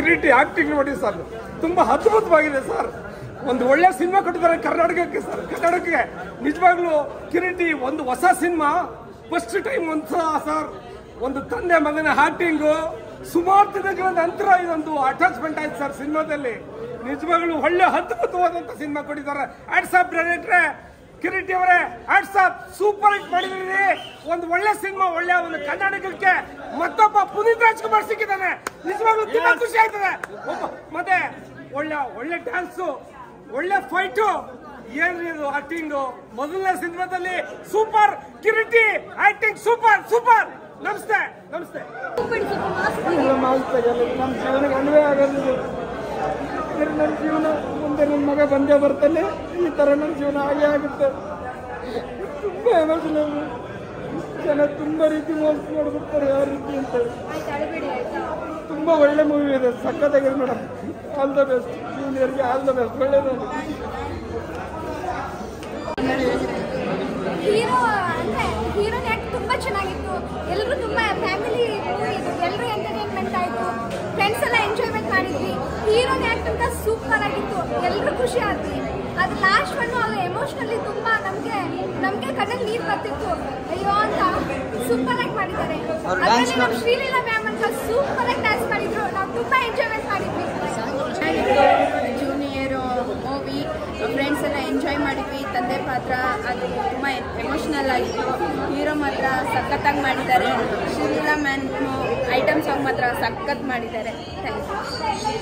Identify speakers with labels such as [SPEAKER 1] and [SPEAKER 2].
[SPEAKER 1] Kiriti acting ನೋಡಿ sir, ತುಂಬಾ ಅದ್ಭುತವಾಗಿದೆ ಸರ್. ಒಂದು ಒಳ್ಳೆ ಸಿನಿಮಾ ಕೊಟ್ಟಿದ್ದಾರೆ ಕರ್ನಾಟಕಕ್ಕೆ ಸರ್. ಕರ್ನಾಟಕಕ್ಕೆ ನಿಜವಾಗ್ಲೂ ಕಿರೀಟಿ ಒಂದು ಹೊಸ ಸಿನಿಮಾ, ಫಸ್ಟ್ ಟೈಮ್ ಸರ್. ಒಂದು ತಂದೆ ಮಗನ ಆಕ್ಟಿಂಗು, ಸುಮಾರು ದಿನಗಳ ನಂತರ ಇದೊಂದು ಅಟ್ಯಾಚ್ಮೆಂಟ್ ಆಯ್ತು ಸರ್ ಸಿನಿಮಾದಲ್ಲಿ. ನಿಜವಾಗ್ಲೂ ಒಳ್ಳೆ ಅದ್ಭುತವಾದಂತ ಸಿನಿಮಾ ಕೊಟ್ಟಿದ್ದಾರೆ. ಆಟ್ಸಾಪ್ ಡೈರೆಕ್ಟ್ರೆ, ಕಿರೀಟಿ ಅವರೇ ಆಟ್ಸಾಪ್, ಸೂಪರ್ ಹಿಟ್ ಮಾಡಿದ್ರಿ. ಒಂದು ಒಳ್ಳೆ ಸಿನಿಮಾ, ಒಳ್ಳೆ ಒಂದು ಕರ್ನಾಟಕಕ್ಕೆ ಮತ್ತೊಬ್ಬ ಪುನೀತ್ ರಾಜ್ಕುಮಾರ್ ಸಿಕ್ಕಿದ್ದಾನೆ. ನಿಜವಾಗ್ಲೂ ತುಂಬಾ ಖುಷಿ ಆಯ್ತದೆ. ಮತ್ತೆ ಒಳ್ಳೆ ಡ್ಯಾನ್ಸು, ಒಳ್ಳೆ ಫೈಟು, ಏನ್ರಿ ಇದು ಆಕ್ಟಿಂಗು. ಮೊದಲನೇ ಸಿನಿಮಾದಲ್ಲಿ super, Kiriti acting super super. ನಮಸ್ತೆ ನಮಸ್ತೆ. ನಮ್ಮ ಜೀವನಕ್ಕೆ ಅನ್ವಯ ಆಗೋದು. ನನ್ನ ಜೀವನ ಮುಂದೆ ನನ್ನ ಮಗ ಬಂದೇ ಬರ್ತಾನೆ, ಈ ತರ ನನ್ನ ಜೀವನ ಆಗೇ ಆಗುತ್ತೆ. ತುಂಬಾ ಎಮೋಷನಲ್. ಜನ ತುಂಬಾ ರೀತಿ ಮೋಸ ಮಾಡ್ಬಿಡ್ತಾರೆ, ಯಾವ ರೀತಿ ಅಂತ. ತುಂಬಾ ಒಳ್ಳೆ ಮೂವಿ ಇದೆ, ಸಕ್ಕತ್ತಾಗಿದೆ ಮೇಡಮ್. ಆಲ್ ದ ಬೆಸ್ಟ್ ಜೂನಿಯರ್ಗೆ, ಆಲ್ ದ ಬೆಸ್ಟ್. ಒಳ್ಳೇದು.
[SPEAKER 2] ಹೀರೋ ಅಂದ್ರೆ ಹೀರೋನ್ ಆಕ್ಟ್ ತುಂಬಾ ಚೆನ್ನಾಗಿತ್ತು. ಎಲ್ಲರೂ ತುಂಬಾ ಫ್ಯಾಮಿಲಿ ಮೂವಿ ಇದು, ಎಲ್ಲರೂ ಎಂಟರ್ಟೈನ್ಮೆಂಟ್ ಆಯ್ತು, ಫ್ರೆಂಡ್ಸ್ ಎಲ್ಲ ಎಂಜಾಯ್ಮೆಂಟ್ ಮಾಡಿದ್ವಿ. ಹೀರೋನ್ ಆಕ್ಟ್ ಅಂತ ಸೂಪರ್ ಆಗಿತ್ತು, ಎಲ್ಲರೂ ಖುಷಿ ಆದ್ವಿ. ಅದು ಲಾಸ್ಟ್ ಒನ್ ಅದು ಎಮೋಷನಲಿ ತುಂಬಾ ನಮ್ಗೆ ಕಣ್ಣಲ್ಲಿ ನೀರು ಬರ್ತಿತ್ತು, ಅಯ್ಯೋ ಅಂತ. ಸೂಪರ್ ಆಗಿ ಮಾಡಿದ್ದಾರೆ. ಅದರಲ್ಲಿ ನಮ್ಮ ಶ್ರೀಲೀಲಾ ಮ್ಯಾಮ್ ಅಂತ ಸೂಪರ್ ಆಗಿ ಡ್ಯಾನ್ಸ್ ಮಾಡಿದ್ರು, ನಾವು ತುಂಬಾ ಎಂಜಾಯ್ಮೆಂಟ್ ಮಾಡಿದ್ವಿ.
[SPEAKER 3] ಜೂನಿಯರ್ ಮೂವಿ, ಫ್ರೆಂಡ್ಸ್ ಎಲ್ಲ ಎಂಜಾಯ್ ಮಾಡಿದ್ವಿ. ತಂದೆ ಪಾತ್ರ ಅದು ತುಂಬ ಎಮೋಷ್ನಲ್ ಆಗಿತ್ತು. ಹೀರೋ ಮಾತ್ರ ಸಖತ್ತಾಗಿ ಮಾಡಿದ್ದಾರೆ. ಶ್ರೀಲೀಲಾ ಮ್ಯಾಮ್ ಐಟಮ್ ಸಾಂಗ್ ಮಾತ್ರ ಸಖತ್ ಮಾಡಿದ್ದಾರೆ. Thank you.